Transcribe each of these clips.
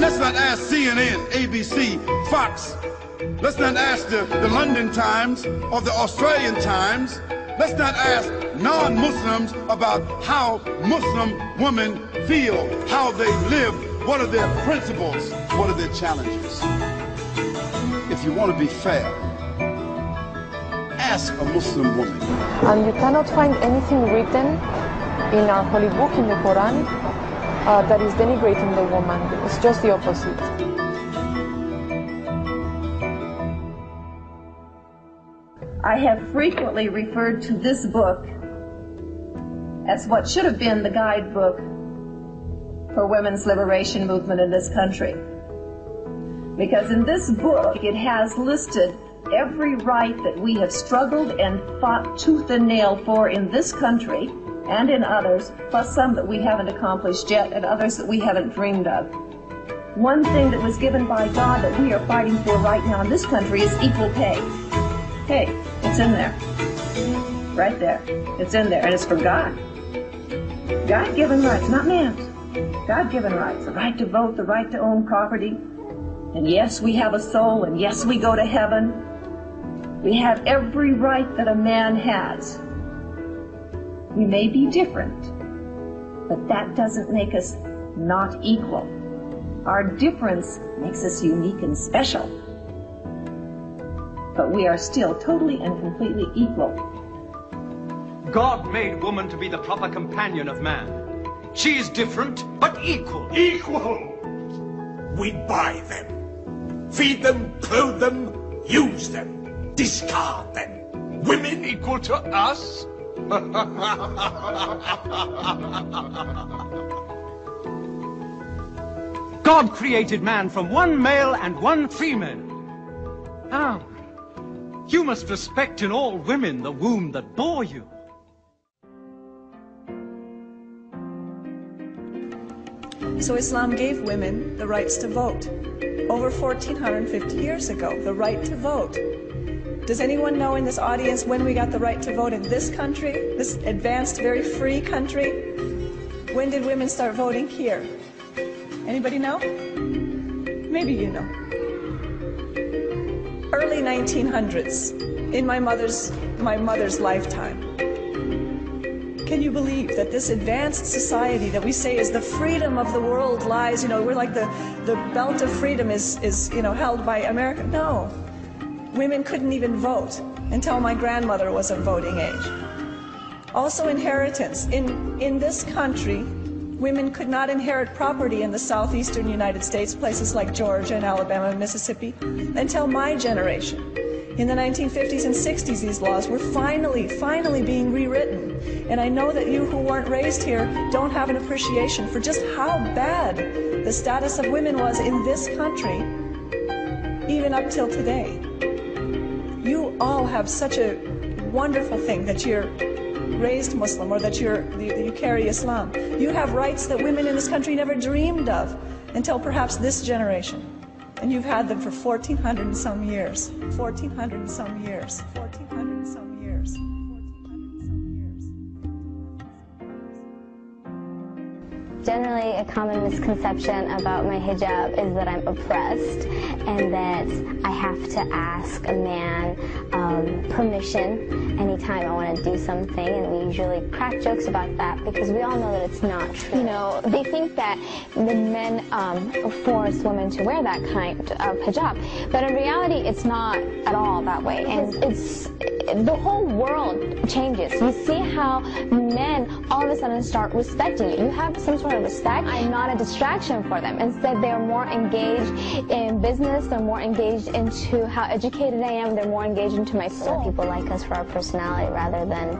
let's not ask CNN, ABC, Fox. Let's not ask the London Times or the Australian Times. Let's not ask non-Muslims about how Muslim women feel, how they live, what are their principles, what are their challenges. If you want to be fair, ask a Muslim woman. And you cannot find anything written in our holy book, in the Quran, that is denigrating the woman. It's just the opposite. I have frequently referred to this book as what should have been the guidebook for women's liberation movement in this country. Because in this book, it has listed every right that we have struggled and fought tooth and nail for in this country and in others, plus some that we haven't accomplished yet and others that we haven't dreamed of. One thing that was given by God that we are fighting for right now in this country is equal pay. Hey, it's in there. Right there. It's in there, and it's for God. God-given rights, not man's. God-given rights. The right to vote, the right to own property. And yes, we have a soul, and yes, we go to heaven. We have every right that a man has. We may be different, but that doesn't make us not equal. Our difference makes us unique and special. But we are still totally and completely equal. God made woman to be the proper companion of man. She is different, but equal. Equal! We buy them, feed them, clothe them, use them, discard them. Women Equal to us? God created man from one male and one female. Ah, you must respect in all women the womb that bore you. So Islam gave women the rights to vote over 1450 years ago, the right to vote. Does anyone know in this audience when we got the right to vote in this country, this advanced, very free country? When did women start voting here? Anybody know? Maybe you know. Early 1900s, in my mother's lifetime. Can you believe that this advanced society that we say is the freedom of the world lies, we're like the belt of freedom is held by America? No. Women couldn't even vote until my grandmother was of voting age. Also inheritance. In this country, women could not inherit property in the southeastern United States, places like Georgia and Alabama and Mississippi, until my generation. In the 1950s and 60s, these laws were finally being rewritten. And I know that you who weren't raised here don't have an appreciation for just how bad the status of women was in this country, even up till today. You all have such a wonderful thing that you're raised Muslim or that you carry Islam. You have rights that women in this country never dreamed of until perhaps this generation. And you've had them for 1,400 and some years. 1,400 and some years. 1,400 and some years. 1,400 and some years. Generally, a common misconception about my hijab is that I'm oppressed and that I have to ask a man permission anytime I want to do something, and we usually crack jokes about that because we all know that it's not true. They think that the men force women to wear that kind of hijab, but in reality, it's not at all that way, and it's the whole world changes. You see how men all of a sudden start respecting you. You have some sort of respect. I'm not a distraction for them. Instead, they're more engaged in business. They're more engaged into how educated I am. They're more engaged into my soul. People like us for our personality rather than,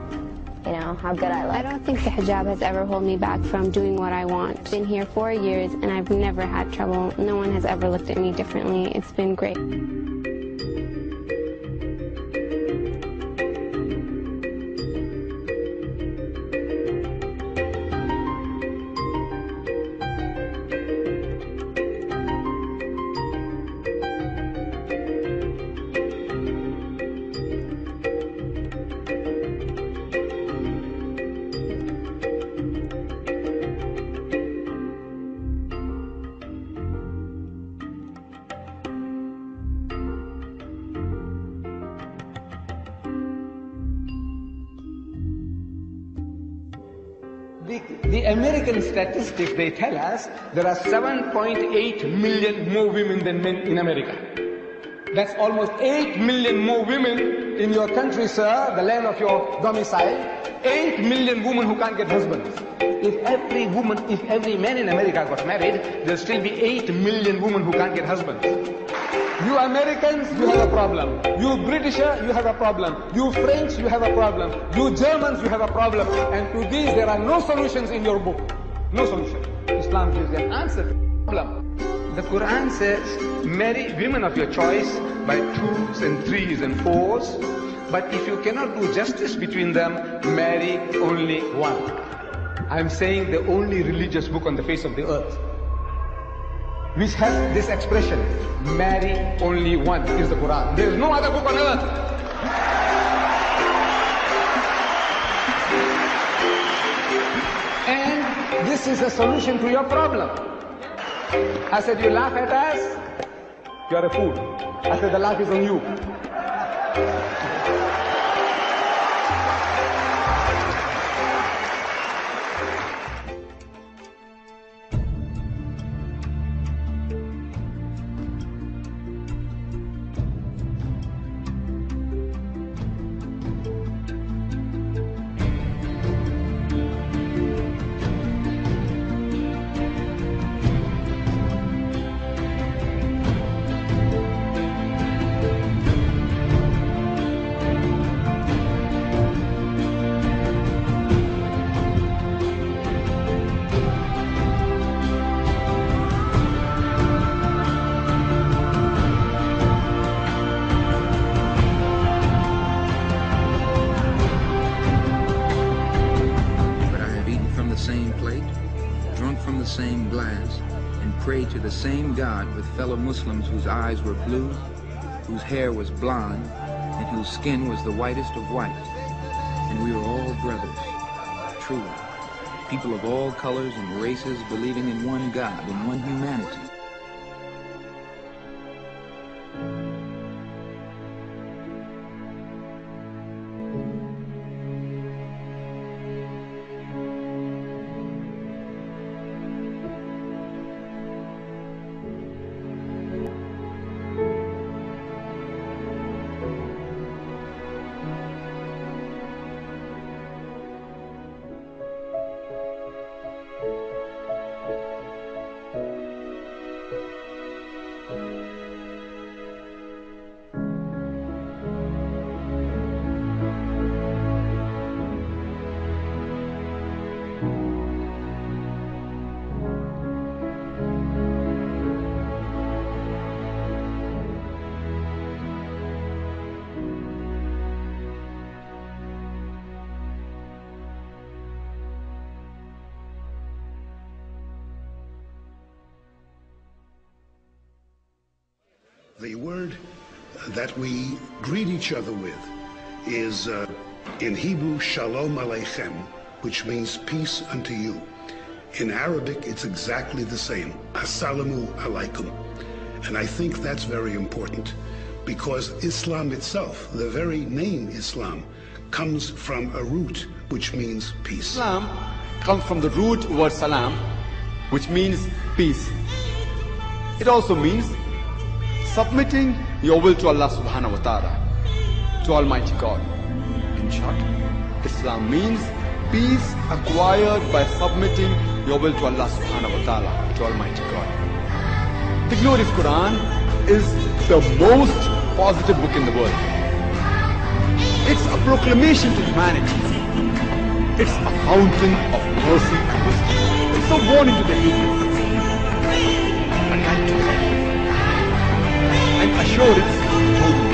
how good I look. I don't think the hijab has ever held me back from doing what I want. I've been here 4 years and I've never had trouble. No one has ever looked at me differently. It's been great. The American statistics, they tell us there are 7.8 million more women than men in America. That's almost 8 million more women in your country, sir, the land of your domicile. 8 million women who can't get husbands. If every man in America got married, there'll still be 8 million women who can't get husbands. You Americans, you have a problem. You Britisher, you have a problem. You French, you have a problem. You Germans, you have a problem. And to these, there are no solutions in your book. No solution. Islam gives an answer to the problem. The Quran says, marry women of your choice by 2s and 3s and 4s. But if you cannot do justice between them, marry only one. I'm saying the only religious book on the face of the earth which has this expression, marry only one, is the Quran. There is no other book on earth. And this is a solution to your problem. I said, you laugh at us, you're a fool. I said, the laugh is on you. Same glass and prayed to the same God with fellow Muslims whose eyes were blue, whose hair was blonde, and whose skin was the whitest of white. And we were all brothers, truly, people of all colors and races believing in one God, in one humanity. The word that we greet each other with is in Hebrew, Shalom Aleichem, which means peace unto you. In Arabic, it's exactly the same, Assalamu Alaikum. And I think that's very important because Islam itself, the very name Islam, comes from a root which means peace. Islam comes from the root word salam, which means peace. It also means submitting your will to Allah subhanahu wa ta'ala, to Almighty God. In short, Islam means peace acquired by submitting your will to Allah subhanahu wa ta'ala, to Almighty God. The glorious Quran is the most positive book in the world. It's a proclamation to humanity. It's a fountain of mercy and wisdom. It's a warning to the atheists, a guide to life, and assurance to